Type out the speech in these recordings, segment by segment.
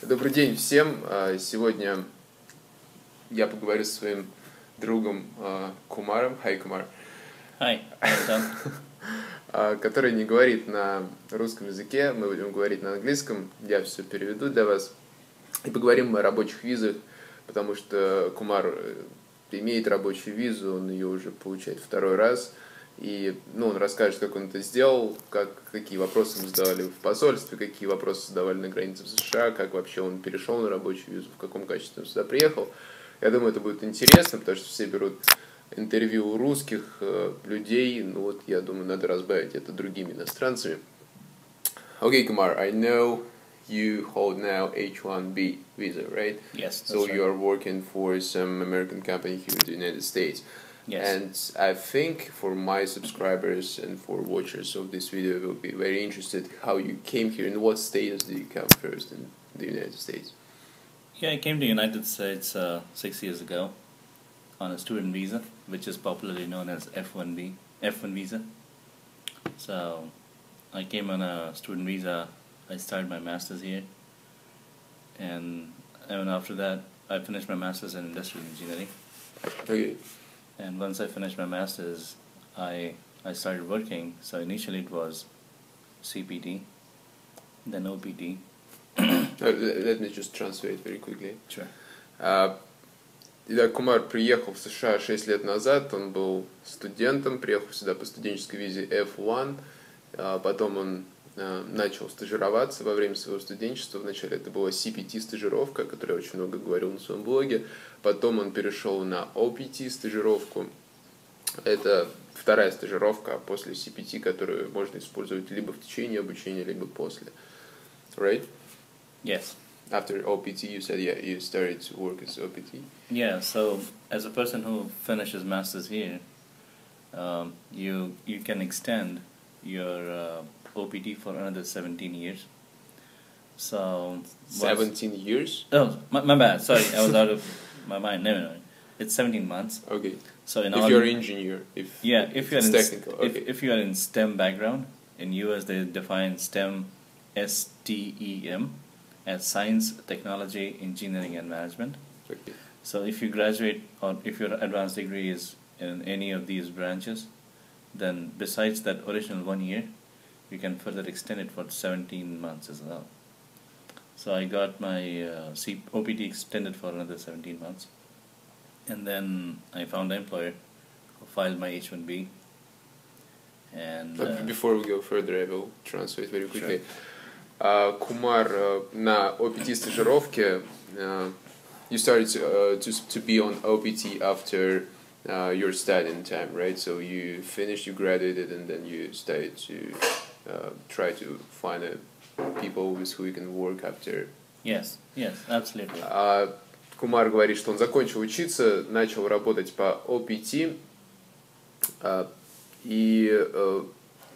Добрый день всем. Сегодня я поговорю со своим другом Кумаром. Hi, Kumar. Hi, Который не говорит на русском языке. Мы будем говорить на английском. Я все переведу для вас. И поговорим о рабочих визах, потому что Кумар имеет рабочую визу, он ее уже получает второй раз. И он расскажет, как он это сделал, какие вопросы ему задавали в посольстве, какие вопросы задавали на границе в США, как вообще он перешел на рабочую визу, в каком качестве он сюда приехал. Я думаю, это будет интересно, потому что все берут интервью у русских людей. Я думаю, надо разбавить это другими иностранцами. Okay, Kumar, I know you hold now H-1B visa, right? Yes, that's So right. you are working for some American company here in the United States. Yes. And I think for my subscribers and for watchers of this video will be very interested how you came here and what status did you come first in the United States? Yeah, I came to the United States 6 years ago on a student visa, which is popularly known as F1 visa. So I came on a student visa. I started my master's here, and after that I finished my master's in industrial engineering. Okay. And once I finished my master's, I started working. So initially it was CPT, then OPT. Let me just translate very quickly. Sure. Итак, Кумар приехал в США 6 лет назад, он был студентом, приехал сюда по студенческой визе F1, потом он начал стажироваться во время своего студенчества. Вначале это была CPT-стажировка, о которой я очень много говорил на своем блоге. Потом он перешел на OPT-стажировку. Это вторая стажировка после CPT, которую можно использовать либо в течение обучения, либо после. Right? Yes. After OPT, you said, you started to work as OPT? Yeah, so as a person who finishes master's here, you can extend your OPT for another 17 years. So 17 years? Oh, my bad. Sorry, I was out of my mind. No. It's 17 months. Okay. So if you're an engineer, if you're technical, okay. if you are in STEM background, in US they define STEM, STEM, as science, technology, engineering, and management. Okay. So if you graduate or if your advanced degree is in any of these branches, then besides that original 1 year, you can further extend it for 17 months as well. So I got my OPT extended for another 17 months. And then I found an employer who filed my H-1B. And before we go further, I will translate very quickly. Sure. Kumar, на OPT стажировке, you started to be on OPT after your studying time, right? So you finished, you graduated, and then you started to try to find people with who you can work after. Yes, absolutely. Кумар говорит, что он закончил учиться, начал работать по OPT, и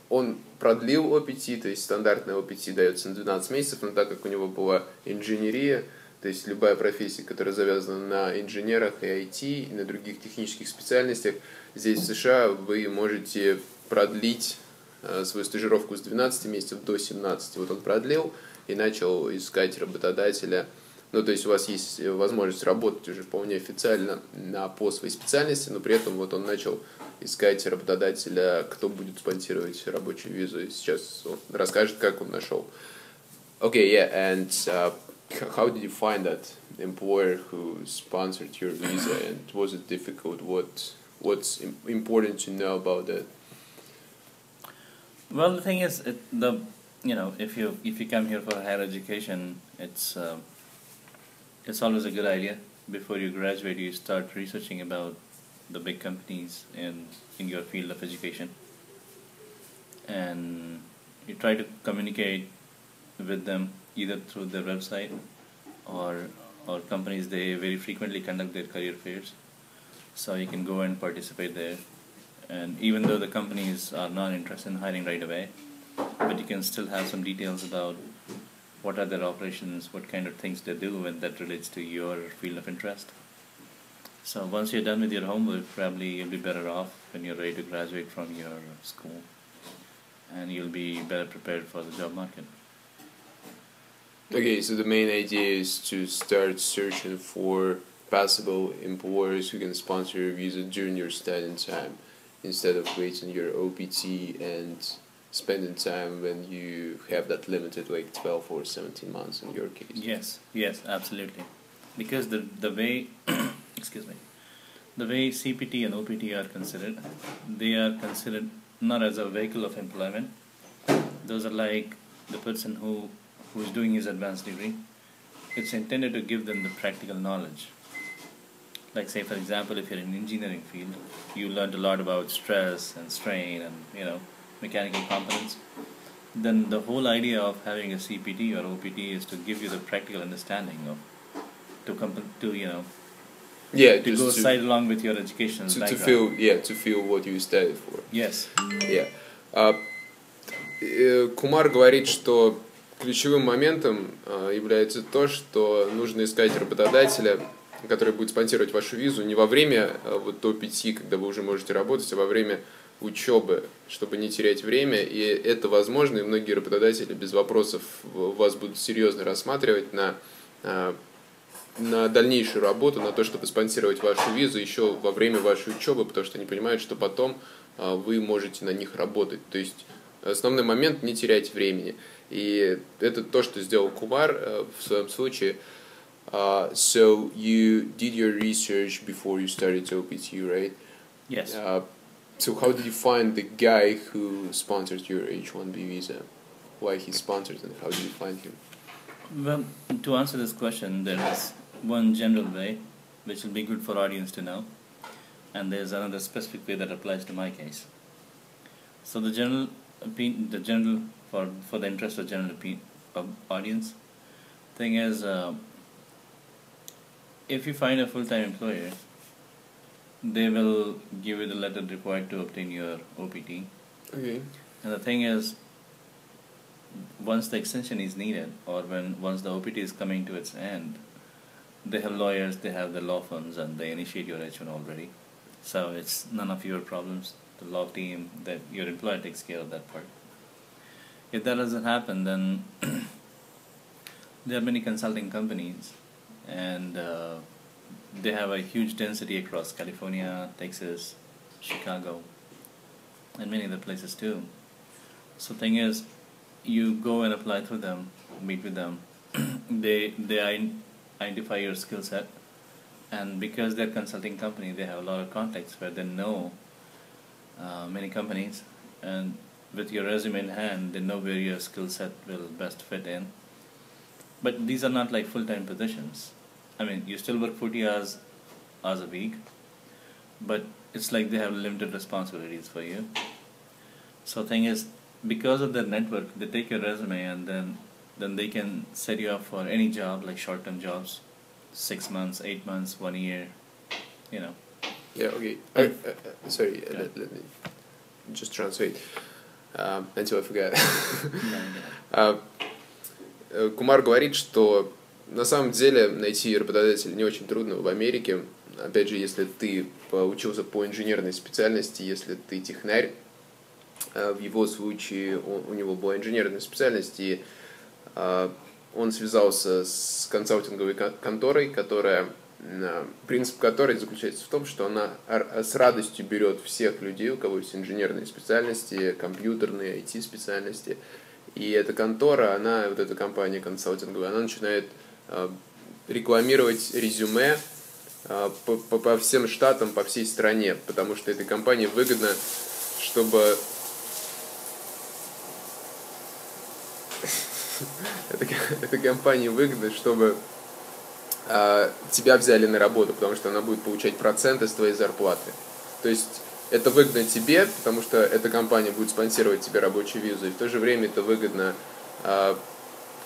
он продлил OPT, то есть стандартный OPT дается на 12 месяцев, но так как у него была инженерия, то есть любая профессия, которая завязана на инженерах и IT, и на других технических специальностях, здесь в США вы можете продлить свою стажировку с 12 месяцев до 17. Вот он продлил и начал искать работодателя. То есть у вас есть возможность работать уже вполне официально по своей специальности, но при этом вот он начал искать работодателя, кто будет спонсировать рабочую визу. И сейчас он расскажет, как он нашел. Okay, yeah, and how did you find that employer who sponsored your visa, and was it difficult? What's important to know about that? Well, the thing is, if you come here for higher education, it's always a good idea. Before you graduate, you start researching about the big companies in your field of education, and you try to communicate with them either through their website or companies. They very frequently conduct their career fairs, so you can go and participate there. And even though the companies are not interested in hiring right away, but you can still have some details about what are their operations, what kind of things they do, and that relates to your field of interest. So once you're done with your homework, probably you'll be better off when you're ready to graduate from your school, and you'll be better prepared for the job market. Okay, so the main idea is to start searching for possible employers who can sponsor your visa during your studying time, instead of waiting your OPT and spending time when you have that limited, like 12 or 17 months in your case. Yes, absolutely. Because the way, excuse me, the way CPT and OPT are considered, they are considered not as a vehicle of employment. Those are like the person who is doing his advanced degree. It's intended to give them the practical knowledge. Like, say for example, if you're in engineering field, you learned a lot about stress and strain and mechanical components. Then the whole idea of having a CPT or OPT is to give you the practical understanding of to go side along with your education background. To feel what you studied for. Yes. Yeah. Кумар говорит, что ключевым моментом является то, что нужно искать работодателя, который будет спонсировать вашу визу не во время OPT, когда вы уже можете работать, а во время учебы, чтобы не терять время. И это возможно, и многие работодатели без вопросов вас будут серьезно рассматривать на дальнейшую работу, на то, чтобы спонсировать вашу визу еще во время вашей учебы, потому что они понимают, что потом вы можете на них работать. То есть основной момент — не терять времени. И это то, что сделал Кумар в своем случае. So you did your research before you started OPT, right? Yes. So how did you find the guy who sponsored your H-1B visa? Why he sponsored, and how did you find him? Well, to answer this question, there is one general way, which will be good for audience to know, and there's another specific way that applies to my case. So the general for the interest of general audience, thing is, if you find a full-time employer, they will give you the letter required to obtain your OPT. Okay. And the thing is, once the extension is needed, or once the OPT is coming to its end, they have lawyers, they have the law firms, and they initiate your H1 already. So it's none of your problems. The law team, that your employer takes care of that part. If that doesn't happen, then there are many consulting companies, and they have a huge density across California, Texas, Chicago, and many other places too. So thing is, you go and apply through them, meet with them. They identify your skill set, and because they're a consulting company, they have a lot of contacts where they know many companies, and with your resume in hand, they know where your skill set will best fit in. But these are not like full-time positions. I mean, you still work 40 hours a week, but it's like they have limited responsibilities for you. So thing is, because of their network, they take your resume, and then they can set you up for any job, like short-term jobs, 6 months, 8 months, 1 year, Yeah, okay. Sorry, let me just translate until I forget. Кумар говорит, что на самом деле найти работодателя не очень трудно в Америке. Опять же, если ты учился по инженерной специальности, если ты технарь, в его случае у него была инженерная специальность, и он связался с консалтинговой конторой, принцип которой заключается в том, что она с радостью берет всех людей, у кого есть инженерные специальности, компьютерные, IT-специальности. И эта контора, вот эта компания консалтинговая, она начинает рекламировать резюме по всем штатам, по всей стране, потому что этой компании выгодно, чтобы этой компании выгодно, чтобы тебя взяли на работу, потому что она будет получать проценты с твоей зарплаты. То есть это выгодно тебе, потому что эта компания будет спонсировать тебе рабочую визу, и в то же время это выгодно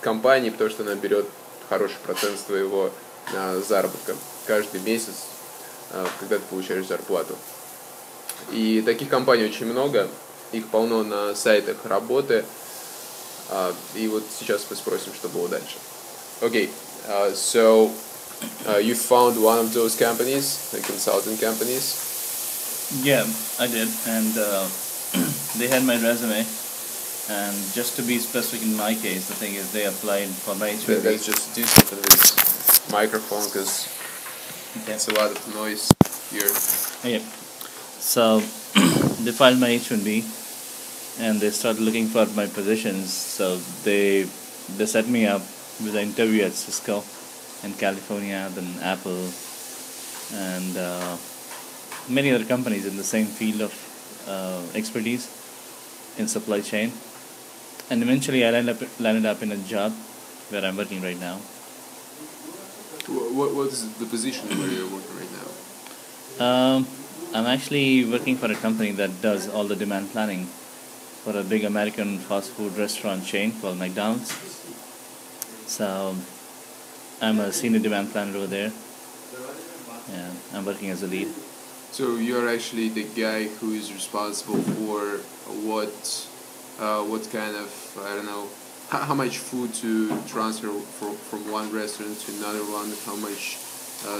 компании, потому что она берет хороший процент с твоего заработка каждый месяц, когда ты получаешь зарплату. И таких компаний очень много, их полно на сайтах работы. И вот сейчас мы спросим, что было дальше. Okay, so you found one of those companies, the consulting companies? Yeah, I did, and they had my resume, And just to be specific in my case, the thing is they applied for my H1B. Let's just do something with this microphone because it's a lot of noise here. Okay. So they filed my H1B and they started looking for my positions. So they set me up with an interview at Cisco in California, then Apple, and many other companies in the same field of expertise in supply chain. And eventually I landed up in a job where I'm working right now. What is the position where you're working right now? I'm actually working for a company that does all the demand planning for a big American fast food restaurant chain called McDonald's. So I'm a senior demand planner over there. Yeah, I'm working as a lead. So you're actually the guy who is responsible for what kind of, I don't know, how much food to transfer from one restaurant to another one, how much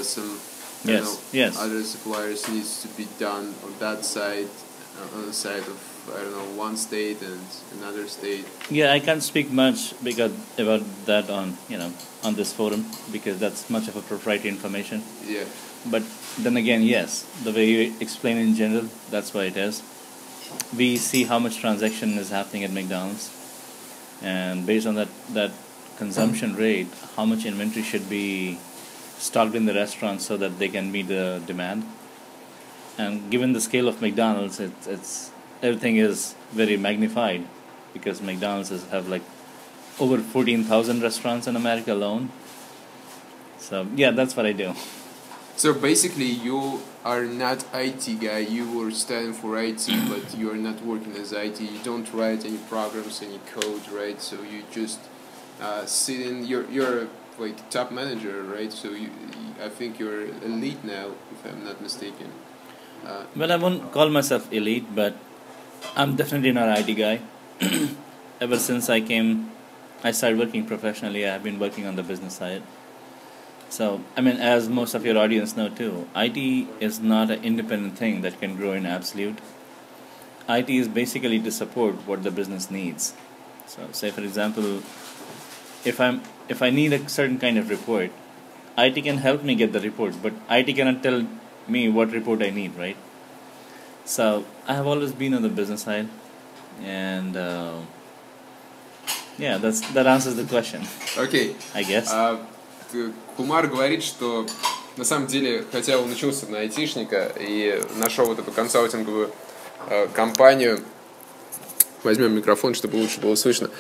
some other suppliers needs to be done on that side, on the side of, I don't know, one state and another state. Yeah, I can't speak much about that on this forum because that's much of a proprietary information. Yeah. But then again, yes, the way you explain in general, that's why it is. We see how much transaction is happening at McDonald's, and based on that consumption rate, how much inventory should be stocked in the restaurant so that they can meet the demand. And given the scale of McDonald's, it's everything is very magnified because McDonald's have like over 14,000 restaurants in America alone. So yeah, that's what I do. So basically, you are not IT guy. You were studying for IT, but you are not working as IT. You don't write any programs, any code, right? So you just sit in. You're like top manager, right? So I think you're elite now, if I'm not mistaken. Well, I won't call myself elite, but I'm definitely not an IT guy. Ever since I started working professionally. I've been working on the business side. So, I mean, as most of your audience know too, IT is not an independent thing that can grow in absolute. IT is basically to support what the business needs. So, say for example, if I need a certain kind of report, IT can help me get the report, but IT cannot tell me what report I need, right? So, I have always been on the business side, and yeah, that answers the question. Okay. I guess. Кумар говорит, что на самом деле, хотя он учился на айтишника и нашел вот эту консалтинговую компанию, возьмем микрофон, чтобы лучше было слышно,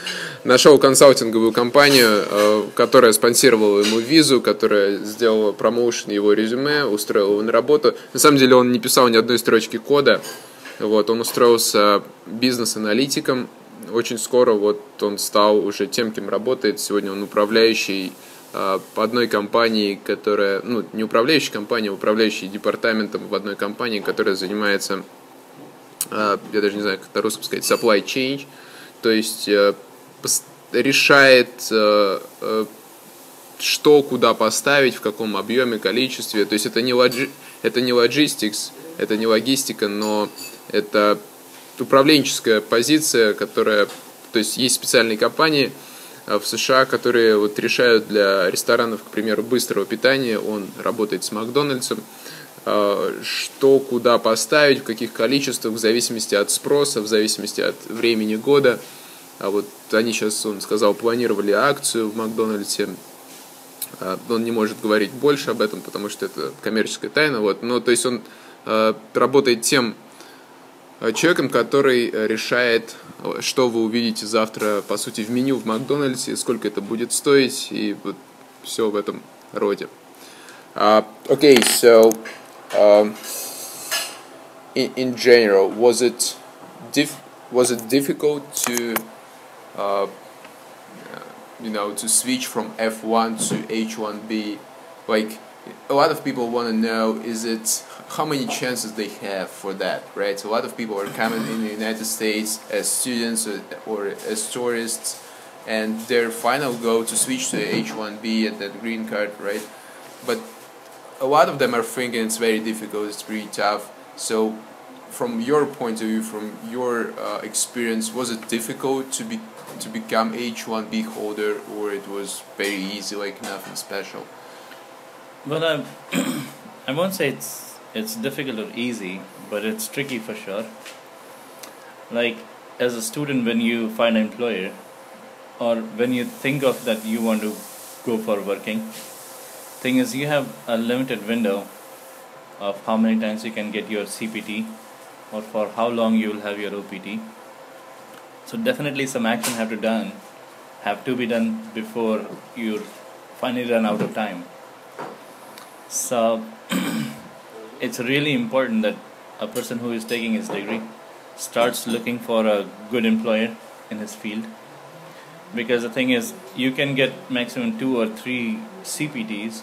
нашел консалтинговую компанию, которая спонсировала ему визу, которая сделала промоушен его резюме, устроила его на работу. На самом деле он не писал ни одной строчки кода, вот, он устроился бизнес-аналитиком, очень скоро вот он стал уже тем, кем работает, сегодня он управляющий по одной компании, которая, не управляющей компанией, а управляющей департаментом в одной компании, которая занимается, я даже не знаю, как на русском сказать, supply chain, то есть решает, что куда поставить, в каком объеме, количестве, то есть это не logistics, это не логистика, но это управленческая позиция, которая, то есть есть специальные компании в США, которые вот решают для ресторанов, к примеру, быстрого питания, он работает с Макдональдсом, что куда поставить, в каких количествах, в зависимости от спроса, в зависимости от времени года. А вот они сейчас, он сказал, планировали акцию в Макдональдсе. Он не может говорить больше об этом, потому что это коммерческая тайна. Вот. Но то есть он работает тем человеком, который решает, что вы увидите завтра, по сути, в меню в Макдональдсе, сколько это будет стоить, и вот все в этом роде. Okay, so in general, was it difficult to to switch from F1 to H1B? Like, a lot of people want to know, how many chances they have for that, right? A lot of people are coming in the United States as students or as tourists, and their final goal to switch to H1B and that green card, right? But a lot of them are thinking it's very difficult, it's pretty tough. So from your point of view, from your experience, was it difficult to become H1B holder, or it was very easy, like nothing special? Well, I won't say it's difficult or easy, but it's tricky for sure. Like, as a student, when you find an employer, or when you think of that you want to go for working, thing is you have a limited window of how many times you can get your CPT, or for how long you will have your OPT. So definitely some action have to be done before you finally run out of time. So it's really important that a person who is taking his degree starts looking for a good employer in his field, because the thing is you can get maximum 2 or 3 CPTs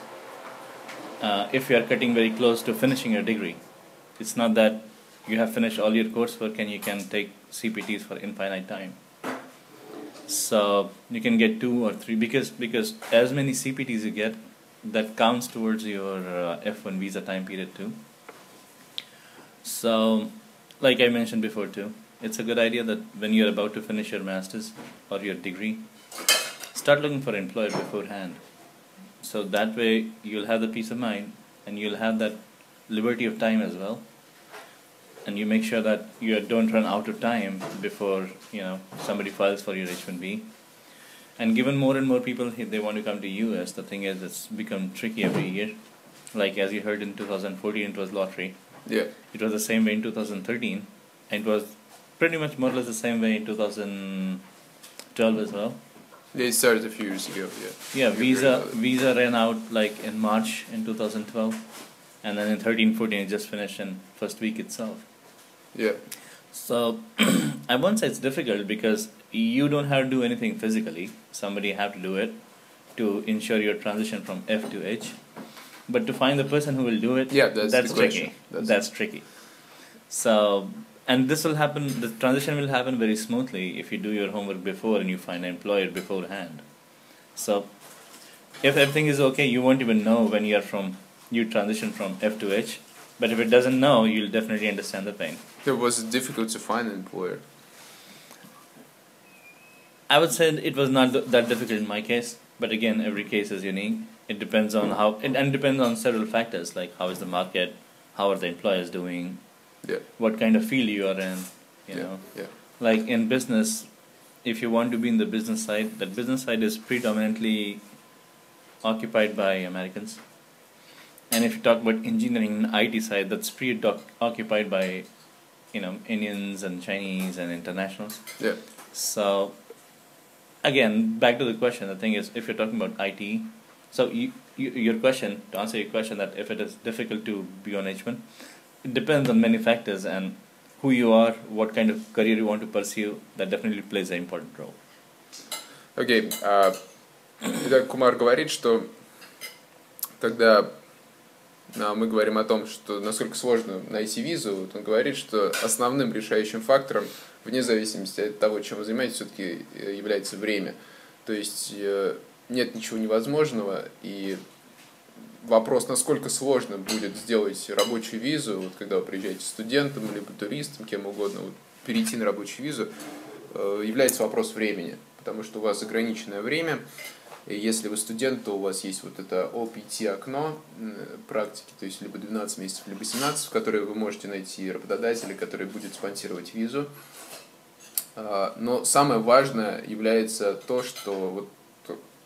if you are cutting very close to finishing your degree. It's not that you have finished all your coursework and you can take CPTs for infinite time. So you can get 2 or 3, because as many CPTs you get, that counts towards your F1 visa time period too. So, like I mentioned before too, it's a good idea that when you're about to finish your master's or your degree, start looking for an employer beforehand. So that way you'll have the peace of mind and you'll have that liberty of time as well. And you make sure that you don't run out of time before somebody files for your H1B. And given more and more people they want to come to US, the thing is it's become tricky every year. Like as you heard in 2014 it was lottery. Yeah. It was the same way in 2013, and it was pretty much more or less the same way in 2012 as well. They started a few years ago. Yeah, visa ran out like in March in 2012, and then in 13-14 it just finished in first week itself. Yeah. So I won't say it's difficult, because you don't have to do anything physically. Somebody have to do it to ensure your transition from F to H. But to find the person who will do it, that's tricky. That's tricky. So, and this will happen, the transition will happen very smoothly if you do your homework before and you find an employer beforehand. So, if everything is okay, you won't even know when you transition from F to H. But if it doesn't know, you'll definitely understand the pain. Was it difficult to find an employer? I would say it was not that difficult in my case, but again, every case is unique. It depends on and depends on several factors, like how is the market, how are the employers doing, what kind of field you are in, you know. Yeah. Like in business, if you want to be in the business side, that business side is predominantly occupied by Americans. And if you talk about engineering and IT side, that's preoccupied by, Indians and Chinese and internationals. Yeah. So, again, back to the question, the thing is, if you're talking about IT, so your question, to answer your question, that if it is difficult to be on H1, it depends on many factors, and who you are, what kind of career you want to pursue, that definitely plays an important role. Окей. Итак, Кумар говорит, что когда мы говорим о том, что насколько сложно найти визу, вот он говорит, что основным решающим фактором, вне зависимости от того, чем вы занимаетесь, все-таки является время. То есть нет ничего невозможного, и вопрос, насколько сложно будет сделать рабочую визу, вот когда вы приезжаете студентом, либо туристом, кем угодно, вот, перейти на рабочую визу, является вопрос времени, потому что у вас ограниченное время. И если вы студент, то у вас есть вот это OPT-окно практики, то есть либо 12 месяцев, либо 17, в которые вы можете найти работодателя, который будет спонсировать визу. Но самое важное является то, что, вот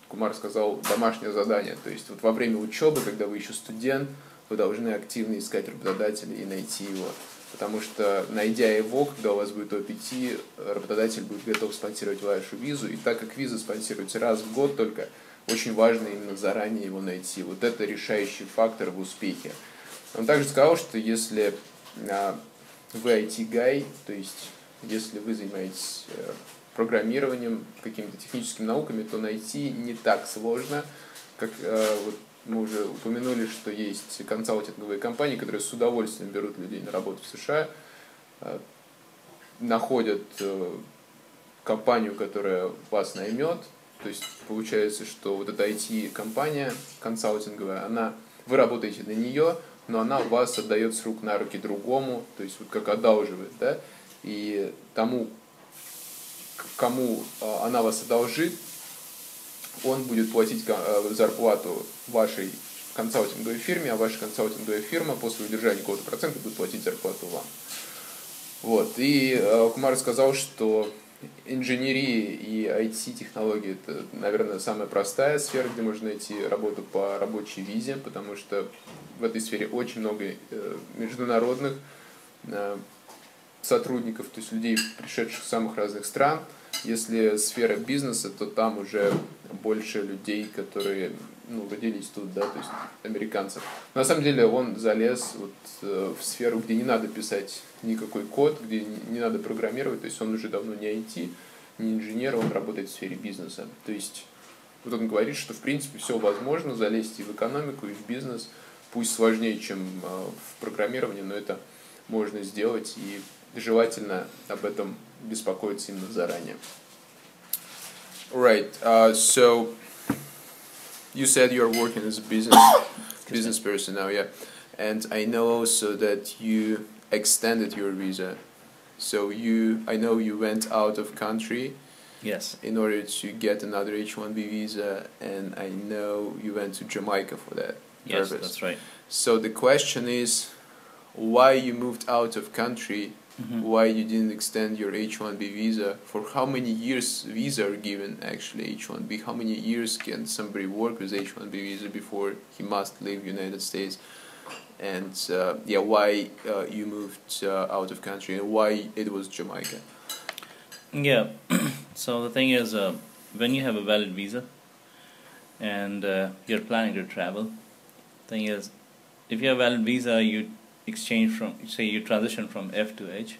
Кумар сказал, домашнее задание. То есть вот во время учебы, когда вы еще студент, вы должны активно искать работодателя и найти его. Потому что, найдя его, когда у вас будет OPT, работодатель будет готов спонсировать вашу визу. И так как виза спонсируется раз в год только, очень важно именно заранее его найти. Вот это решающий фактор в успехе. Он также сказал, что если вы IT-гай, то есть если вы занимаетесь программированием, какими-то техническими науками, то найти не так сложно, как вот мы уже упомянули, что есть консалтинговые компании, которые с удовольствием берут людей на работу в США, находят компанию, которая вас наймет. То есть получается, что вот эта IT-компания консалтинговая, вы работаете на нее, но она вас отдает с рук на руки другому, то есть вот как одалживает, да, и тому, кому она вас одолжит, он будет платить зарплату вашей консалтинговой фирме, а ваша консалтинговая фирма после удержания какого-то процента будет платить зарплату вам. Вот. И Кумар сказал, что инженерия и IT-технологии – это, наверное, самая простая сфера, где можно найти работу по рабочей визе, потому что в этой сфере очень много международных сотрудников, то есть людей, пришедших с самых разных стран. Если сфера бизнеса, то там уже больше людей, которые родились тут, да, то есть американцев. Но на самом деле он залез вот в сферу, где не надо писать никакой код, где не надо программировать, то есть он уже давно не IT, не инженер, он работает в сфере бизнеса. То есть вот он говорит, что в принципе все возможно, залезть и в экономику, и в бизнес, пусть сложнее, чем в программировании, но это можно сделать, и желательно об этом беспокоиться именно заранее. Right. So you said you're working as a business person now, yeah. And I know also that you extended your visa. So I know you went out of country. Yes. In order to get another H-1B visa, and I know you went to Jamaica for that Yes, purpose. that's right. So the question is, why you moved out of country? Why you didn't extend your H-1B visa? For how many years visa are given actually H-1B? How many years can somebody work with H-1B visa before he must leave United States? And why you moved out of country, and why it was Jamaica? Yeah, so the thing is, when you have a valid visa and you're planning to travel, thing is, if you have a valid visa, you transition from F to H.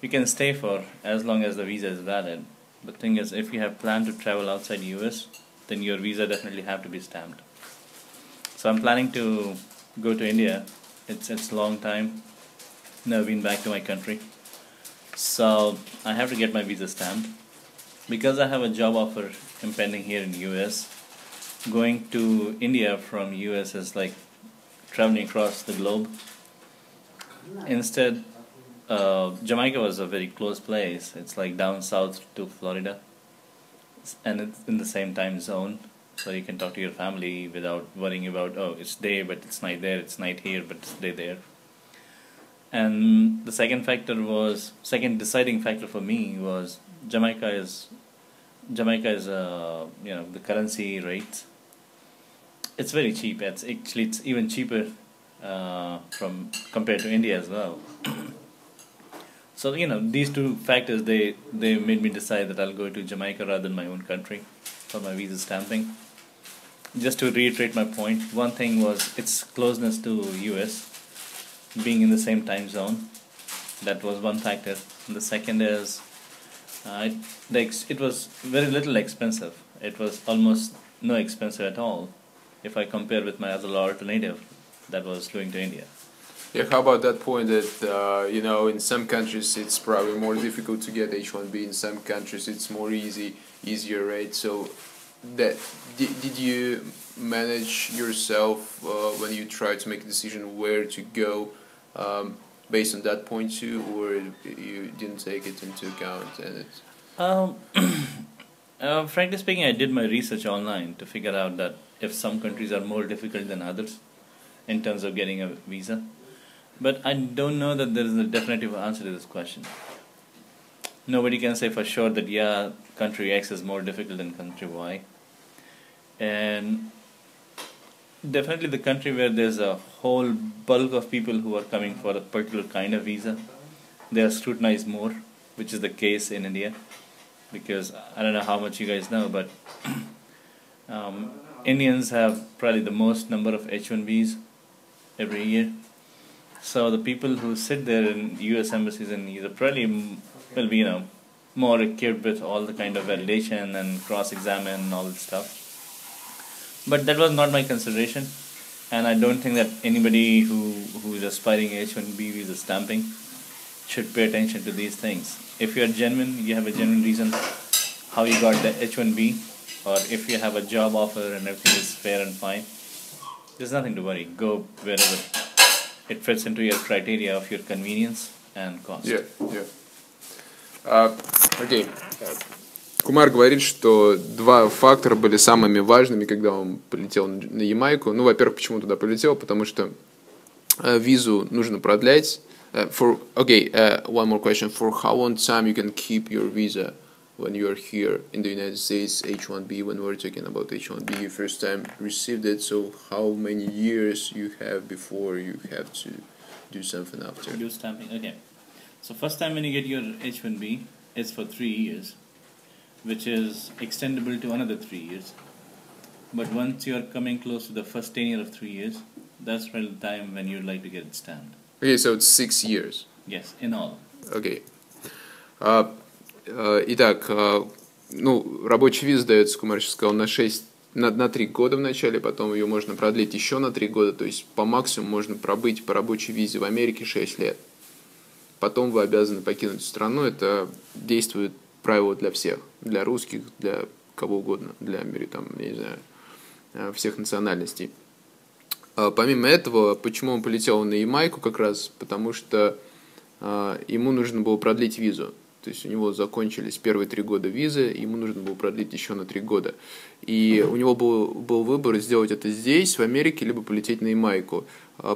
You can stay for as long as the visa is valid. The thing is, if you have planned to travel outside US, then your visa definitely have to be stamped. So I'm planning to go to India. It's a long time. Never been back to my country. So I have to get my visa stamped. Because I have a job offer impending here in US, going to India from US is like traveling across the globe. Instead, Jamaica was a very close place. It's like down south to Florida, and it's in the same time zone, so you can talk to your family without worrying about, oh, it's day but it's night there, it's night here but it's day there. And the second deciding factor for me was Jamaica is the currency rates. It's very cheap. It's even cheaper compared to India as well. So these two factors they made me decide that I'll go to Jamaica rather than my own country for my visa stamping. Just to reiterate my point, one thing was its closeness to US, being in the same time zone. That was one factor. And the second is it was very little expensive. It was almost no expensive at all if I compare with my other alternative that was going to India. Yeah, how about that point that, in some countries it's probably more difficult to get H-1B, in some countries it's more easier, right? So did you manage yourself when you try to make a decision where to go based on that point too, or you didn't take it into account? And frankly speaking, I did my research online to figure out that if some countries are more difficult than others in terms of getting a visa. But I don't know that there is a definitive answer to this question. Nobody can say for sure that country X is more difficult than country Y. And definitely the country where there's a whole bulk of people who are coming for a particular kind of visa, they are scrutinized more, which is the case in India. Because I don't know how much you guys know, but Indians have probably the most number of H-1Bs every year. So the people who sit there in U.S. embassies and either probably will be, more equipped with all the kind of validation and cross-examine and all that stuff. But that was not my consideration, and I don't think that anybody who is aspiring H-1B visa stamping should pay attention to these things. If you are genuine, you have a genuine reason how you got the H-1B, or if you have a job offer and everything is fair and fine, there's nothing to worry. Go wherever it fits into your criteria of your convenience and cost. Yeah. Окей. Кумар говорит, что два фактора были самыми важными, когда он полетел на Ямайку. Ну, во-первых, почему он туда полетел? Потому что визу нужно продлять. One more question. For how long time you can keep your visa when you're here in the United States, H1B, when we're talking about H1B, you first time received it, so how many years you have before you have to do something after? Do stamping, okay. So first time when you get your H1B, it's for 3 years, which is extendable to another 3 years. But once you're coming close to the first tenure of 3 years, that's the time when you'd like to get it stamped. Okay, so it's 6 years. Yes, in all. Okay. Итак, рабочая виза дается, Кумар сейчас сказал, на 3 года в начале, потом ее можно продлить еще на 3 года, то есть по максимуму можно пробыть по рабочей визе в Америке 6 лет. Потом вы обязаны покинуть страну, это действует правило для всех, для русских, для кого угодно, для всех национальностей. Помимо этого, почему он полетел на Ямайку как раз? Потому что ему нужно было продлить визу. То есть у него закончились первые 3 года визы, ему нужно было продлить еще на 3 года. И у него был выбор сделать это здесь, в Америке, либо полететь на Ямайку.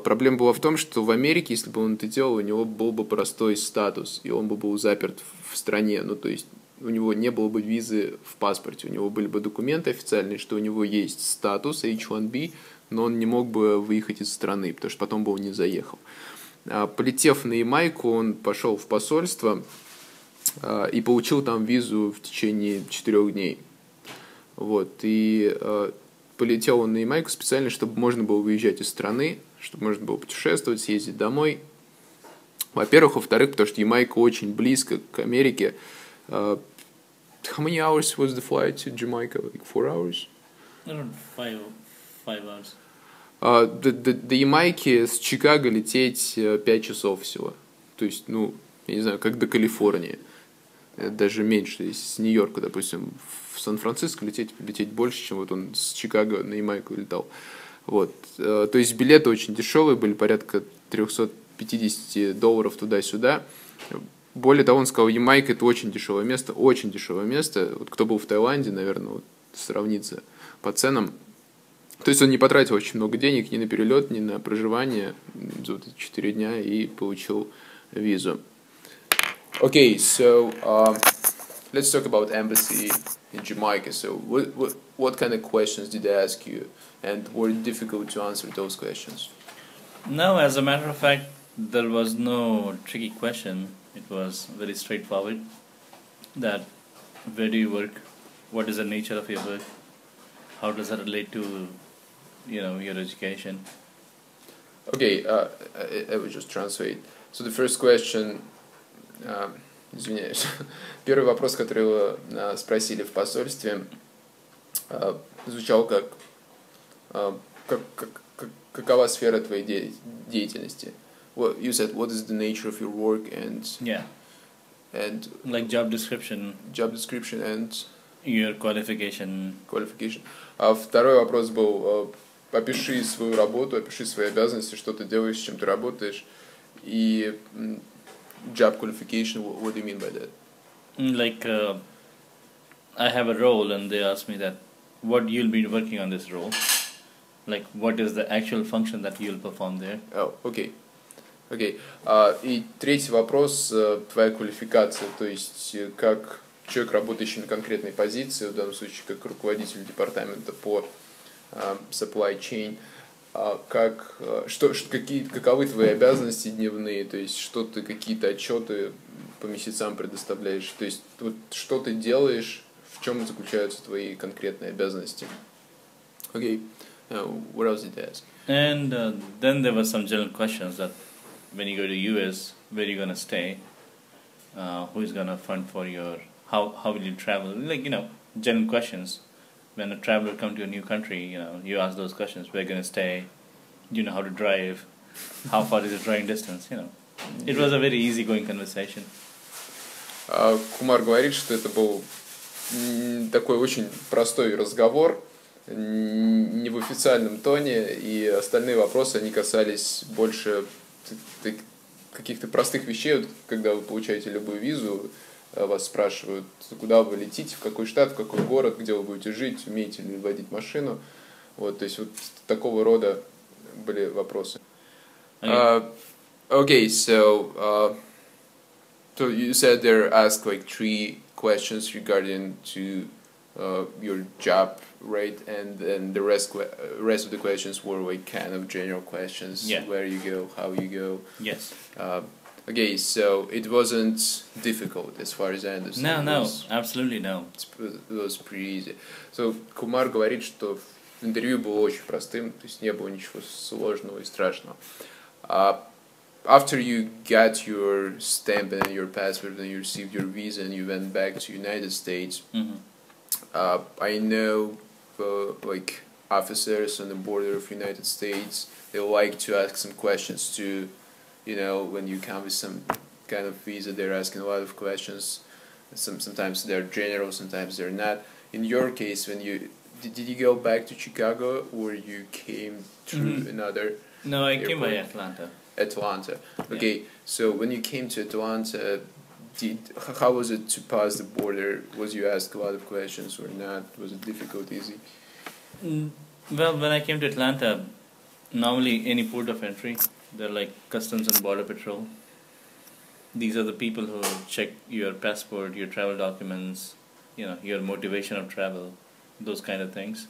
Проблема была в том, что в Америке, если бы он это делал, у него был бы простой статус, и он бы был заперт в стране. Ну, то есть у него не было бы визы в паспорте, у него были бы документы официальные, что у него есть статус H1B, но он не мог бы выехать из страны, потому что потом бы он не заехал. Полетев на Ямайку, он пошел в посольство и получил там визу в течение 4 дней. Вот. И полетел он на Ямайку специально, чтобы можно было выезжать из страны, чтобы можно было путешествовать, съездить домой. Во-первых. Во-вторых, потому что Ямайка очень близко к Америке. How many hours was the flight to Jamaica? Like 4 hours? Around 5 hours. До Ямайки с Чикаго лететь 5 часов всего. То есть, я не знаю, как до Калифорнии. Даже меньше. Если с Нью-Йорка, допустим, в Сан-Франциско лететь больше, чем вот он с Чикаго на Ямайку летал. Вот. То есть билеты очень дешевые, были порядка $350 туда-сюда. Более того, он сказал, Ямайка это очень дешевое место. Вот кто был в Таиланде, наверное, сравнится по ценам. То есть он не потратил очень много денег ни на перелет, ни на проживание за 4 дня и получил визу. Okay, so let's talk about embassy in Jamaica. So what kind of questions did they ask you, and were it difficult to answer those questions? No, as a matter of fact, there was no tricky question. It was very straightforward. That where do you work? What is the nature of your work? How does that relate to, your education? Okay, I will just translate. So the first question, извиняюсь, первый вопрос, который его спросили в посольстве, звучал какова сфера твоей деятельности? You said, what is the nature of your work and like job description and your qualification. А второй вопрос был, опиши свою работу, опиши свои обязанности, что ты делаешь, с чем ты работаешь, и job qualification, what do you mean by that? Like, I have a role and they ask me that, what you'll be working on this role? Like, what is the actual function that you'll perform there? Oh, okay. И третий вопрос, твоя квалификация, то есть как человек, работающий на конкретной позиции, в данном случае как руководитель департамента по supply chain, каковы твои обязанности дневные, то есть что ты, какие-то отчеты по месяцам предоставляешь, то есть вот, что ты делаешь, в чем заключаются твои конкретные обязанности. Okay, what else did they ask? And then there were some general questions that when you go to US, where are you gonna stay? Who is gonna fund for your? How will you travel? Like, general questions. When a traveler comes to a new country, you ask those questions. Where are you gonna stay? Do you know how to drive? How far is the driving distance? It was a very easygoing conversation. Кумар говорит, что это был такой очень простой разговор, не в официальном тоне, и остальные вопросы, они касались больше каких-то простых вещей, вот, когда вы получаете любую визу, вас спрашивают, куда вы летите, в какой штат, в какой город, где вы будете жить, умеете ли водить машину. Вот, то есть вот такого рода были вопросы. Okay, so you said they're asked like 3 questions regarding to your job rate, and then the rest of the questions were like kind of general questions. Yeah. Where you go, how you go. Yes. Okay, so it wasn't difficult as far as I understand. No, absolutely no. It was pretty easy. So Kumar говорит, что интервью было очень простым, то есть не было ничего сложного и страшного. After you got your stamp and your passport and you received your visa and you went back to United States, I know like officers on the border of United States, they like to ask some questions too. You know, when you come with some kind of visa, they're asking a lot of questions. Sometimes they're general, sometimes they're not. In your case, when you did you go back to Chicago or you came through another? No, I came by airport? Atlanta. Okay, so when you came to Atlanta, how was it to pass the border? Was you asked a lot of questions or not? Was it difficult, easy? Well, when I came to Atlanta, normally any port of entry, they're like Customs and Border Patrol. These are the people who check your passport, your travel documents, you know, your motivation of travel, those kind of things.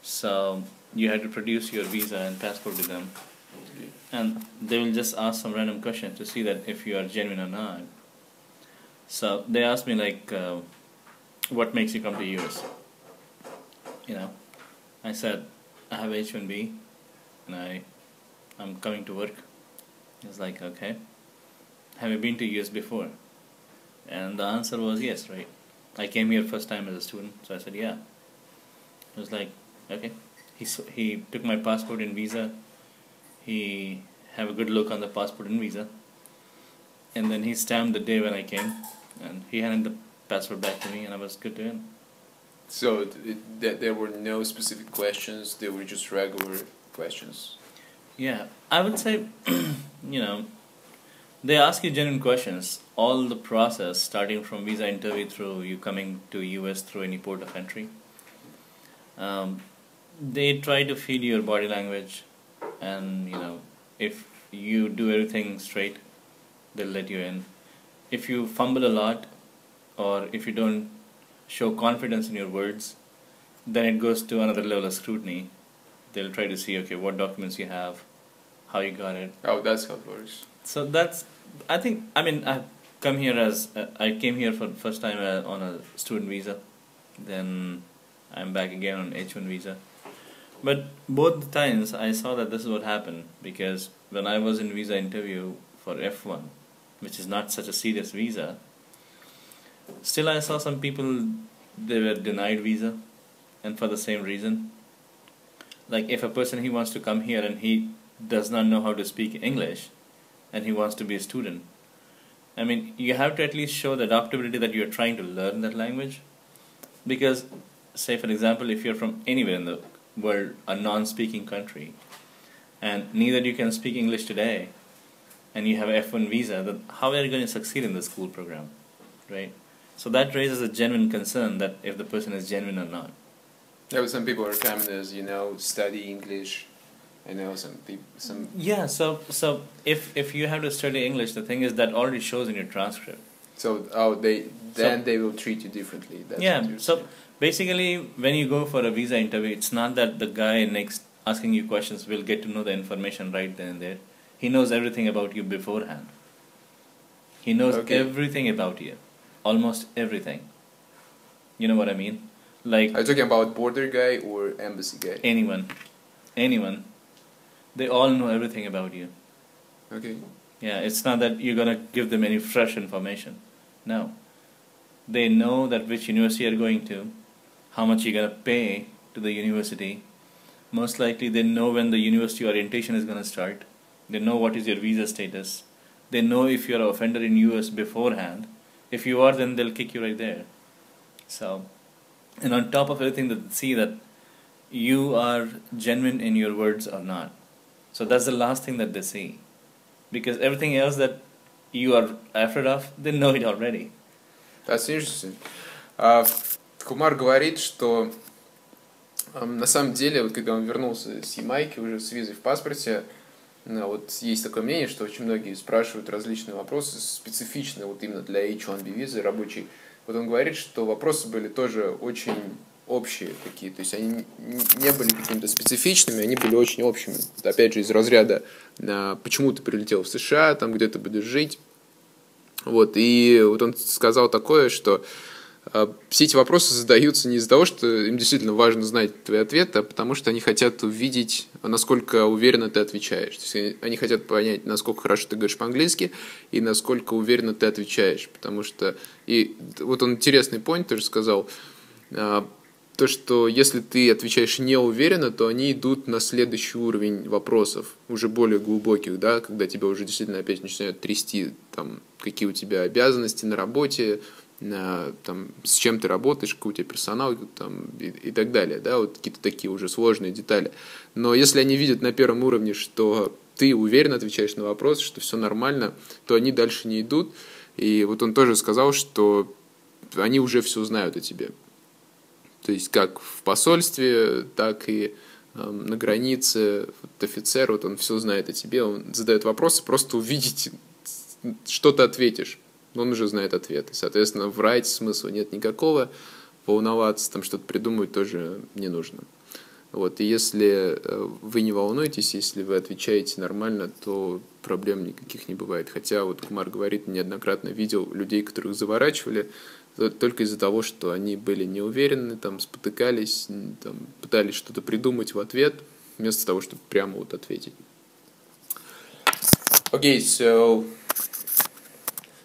So you had to produce your visa and passport to them, and they will just ask some random question to see that if you are genuine or not. So they asked me like, what makes you come to US? You know, I said I have H1B and I'm coming to work. It's like, okay, have you been to US before? And the answer was yes, right? I came here first time as a student, so I said yeah. It was like, okay. He took my passport and visa. He have a good look on the passport and visa, and then he stamped the day when I came, and he handed the passport back to me, and I was good to him. So there were no specific questions; they were just regular questions. Yeah, I would say, you know, they ask you genuine questions. All the process, starting from visa interview through you coming to US through any port of entry. They try to feel your body language, and you know, if you do everything straight, they'll let you in. If you fumble a lot, or if you don't show confidence in your words, then it goes to another level of scrutiny. They'll try to see, okay, what documents you have, how you got it. Oh, that's how it works. So that's, I think, I mean, I came here for the first time on a student visa, then I'm back again on H1 visa. But both the times I saw that this is what happened, because when I was in visa interview for F1, which is not such a serious visa, still I saw some people, they were denied visa, and for the same reason. Like if a person, he wants to come here and he does not know how to speak English, and he wants to be a student, I mean, you have to at least show the adaptability that you're trying to learn that language. Because, say for example, if you're from anywhere in the world, a non-speaking country, and neither you can speak English today, and you have F1 visa, then how are you going to succeed in the school program, right? So that raises a genuine concern that if the person is genuine or not. Yeah, but some people are coming as, you know, study English. I know some people, Yeah, so if you have to study English, the thing is that already shows in your transcript. So they will treat you differently. That's yeah, so basically when you go for a visa interview, it's not that the guy next asking you questions will get to know the information right then and there. He knows everything about you beforehand. He knows everything about you. Almost everything. You know what I mean? Like, are you talking about border guy or embassy guy? Anyone. They all know everything about you. Okay. Yeah, it's not that you're gonna give them any fresh information. No. They know that which university you're going to, how much you're gonna pay to the university. Most likely they know when the university orientation is gonna start. They know what is your visa status. They know if you're an offender in US beforehand. If you are, then they'll kick you right there. So, and on top of everything, they see that you are genuine in your words or not. So that's the last thing that they see. because everything else that you are afraid of, they know it already. That's interesting. Кумар говорит, что на самом деле, вот когда он вернулся с Ямайки уже с визой в паспорте, вот есть такое мнение, что очень многие спрашивают различные вопросы, специфичные вот именно для H1B визы, рабочей. Вот он говорит, что вопросы были тоже очень общие такие, то есть они не были какими-то специфичными, они были очень общими. Опять же, из разряда «почему ты прилетел в США», там, где ты будешь жить. Вот, и вот он сказал такое, что все эти вопросы задаются не из-за того, что им действительно важно знать твои ответы, а потому что они хотят увидеть, насколько уверенно ты отвечаешь. То есть они хотят понять, насколько хорошо ты говоришь по-английски и насколько уверенно ты отвечаешь. Потому что... И вот он интересный point тоже сказал, то, что если ты отвечаешь неуверенно, то они идут на следующий уровень вопросов, уже более глубоких, да, когда тебя уже действительно опять начинают трясти, там, какие у тебя обязанности на работе, там, с чем ты работаешь, какой у тебя персонал там, и так далее, да, вот какие-то такие уже сложные детали. Но если они видят на первом уровне, что ты уверенно отвечаешь на вопрос, что все нормально, то они дальше не идут. И вот он тоже сказал, что они уже все знают о тебе. То есть как в посольстве, так и на границе, вот офицер, вот он все знает о тебе, он задает вопросы, просто увидеть, что ты ответишь. Он уже знает ответ. И, соответственно, врать смысла нет никакого, волноваться, там что-то придумывать тоже не нужно. Вот. И если вы не волнуетесь, если вы отвечаете нормально, то проблем никаких не бывает. Хотя вот Кумар говорит, неоднократно видел людей, которых заворачивали только из-за того, что они были неуверены, там, спотыкались, там, пытались что-то придумать в ответ, вместо того, чтобы прямо вот ответить. Okay,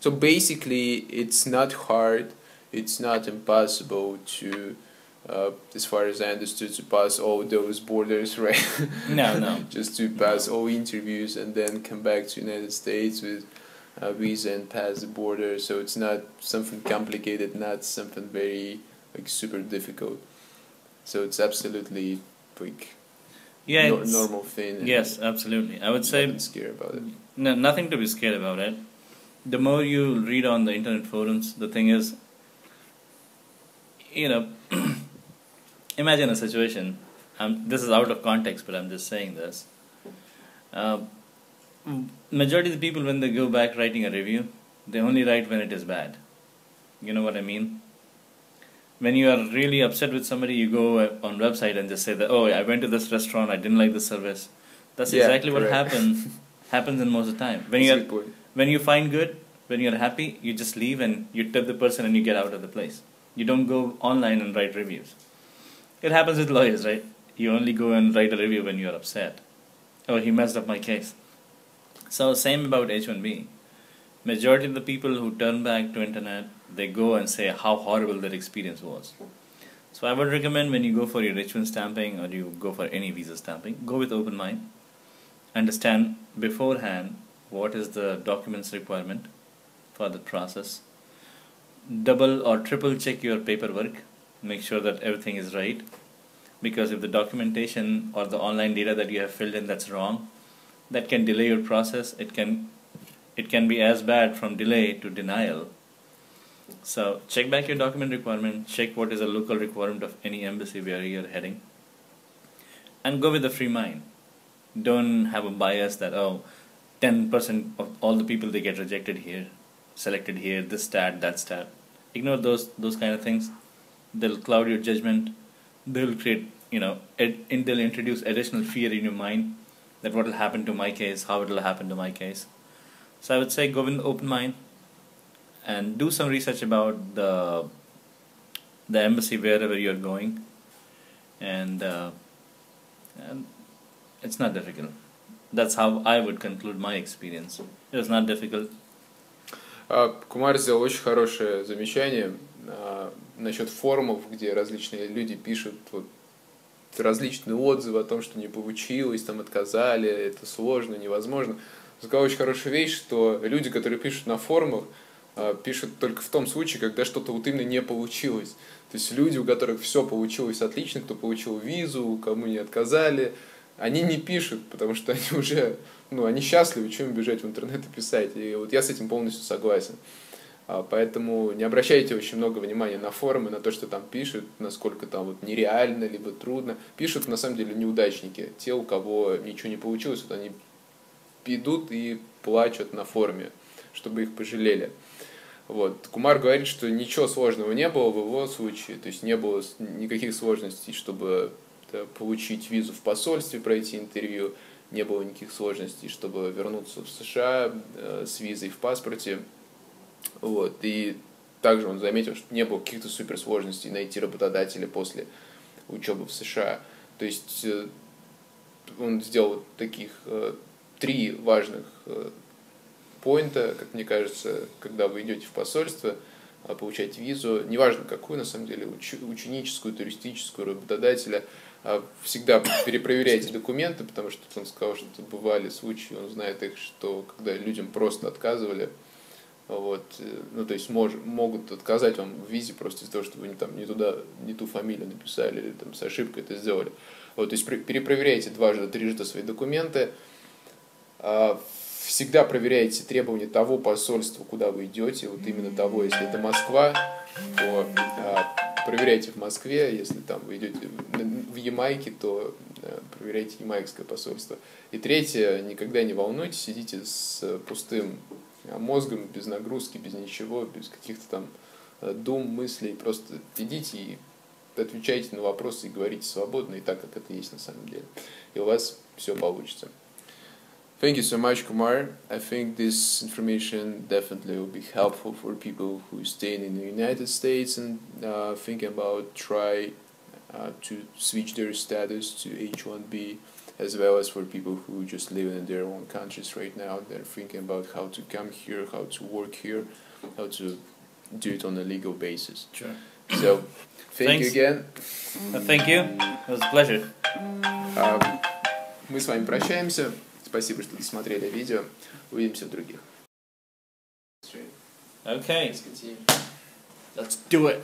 So basically, it's not hard, it's not impossible to, as far as I understood, to pass all those borders, right? No. Just to pass all interviews and then come back to United States with a visa and pass the border. So it's not something complicated, not something very super difficult. So it's absolutely normal thing. Yes, absolutely. I would say nothing scary about it. No, nothing to be scared about it. The more you read on the internet forums, the thing is, imagine a situation. This is out of context, but I'm just saying this. Majority of the people, when they go back writing a review, they only write when it is bad. You know what I mean? When you are really upset with somebody, you go on website and just say that, oh, I went to this restaurant, I didn't like the service. That's exactly what happens in most of the time. When you find good, when you're happy, you just leave and you tip the person and you get out of the place. You don't go online and write reviews. It happens with lawyers, right? You only go and write a review when you're upset. Oh, he messed up my case. So same about H1B. Majority of the people who turn back to internet, they go and say how horrible their experience was. So I would recommend when you go for your H1 stamping or you go for any visa stamping, go with open mind. Understand beforehand what is the documents requirement for the process. Double or triple check your paperwork. Make sure that everything is right. Because if the documentation or the online data that you have filled in that's wrong, that can delay your process. It can be as bad from delay to denial. So check back your document requirement. Check what is the local requirement of any embassy where you're heading. And go with a free mind. Don't have a bias that 10% of all the people they get rejected here, selected here, this stat, that stat. Ignore those kind of things. They'll cloud your judgment. They'll create, they'll introduce additional fear in your mind that what will happen to my case, how it will happen to my case. So I would say go with an open mind and do some research about the embassy wherever you're going, and it's not difficult. That's how I would conclude my experience. It was not difficult. Кумар сделал очень хорошее замечание насчет форумов, где различные люди пишут различные отзывы о том, что не получилось, там отказали, это сложно, невозможно. Он сказал очень хорошую вещь, что люди, которые пишут на форумах, пишут только в том случае, когда что-то именно не получилось. То есть люди, у которых все получилось отлично, кто получил визу, кому не отказали, они не пишут, потому что они уже, они счастливы, чем бежать в интернет и писать. И вот я с этим полностью согласен. Поэтому не обращайте очень много внимания на форумы, на то, что там пишут, насколько там вот нереально, либо трудно. Пишут на самом деле неудачники, те, у кого ничего не получилось, вот они идут и плачут на форуме, чтобы их пожалели. Вот. Кумар говорит, что ничего сложного не было в его случае, то есть не было никаких сложностей, чтобы получить визу в посольстве, пройти интервью, не было никаких сложностей, чтобы вернуться в США с визой в паспорте. Вот. И также он заметил, что не было каких-то суперсложностей найти работодателя после учебы в США. То есть он сделал вот таких 3 важных поинта, как мне кажется, когда вы идете в посольство, получать визу, неважно какую, на самом деле, ученическую, туристическую, работодателя, всегда перепроверяйте документы, потому что он сказал, что бывали случаи, он знает их, что когда людям просто отказывали, вот, то есть могут отказать вам в визе просто из-за того, что вы там не ту фамилию написали или там с ошибкой это сделали. Вот, то есть перепроверяйте дважды, трижды свои документы. Всегда проверяйте требования того посольства, куда вы идете, вот именно того, если это Москва, то проверяйте в Москве, если там вы идете в Ямайке, то проверяйте ямайкское посольство. И третье, никогда не волнуйтесь, сидите с пустым мозгом, без нагрузки, без ничего, без каких-то там дум, мыслей, просто идите и отвечайте на вопросы и говорите свободно и так, как это есть на самом деле. И у вас все получится. Thank you so much, Kumar. I think this information definitely will be helpful for people who stay in the United States and thinking about try to switch their status to H-1B, as well as for people who just live in their own countries right now. They're thinking about how to come here, how to work here, how to do it on a legal basis. Sure. So, thank you again. Thank you. It was a pleasure. Мы с вами прощаемся. Спасибо, что досмотрели видео. Увидимся в других. Okay. Let's do it.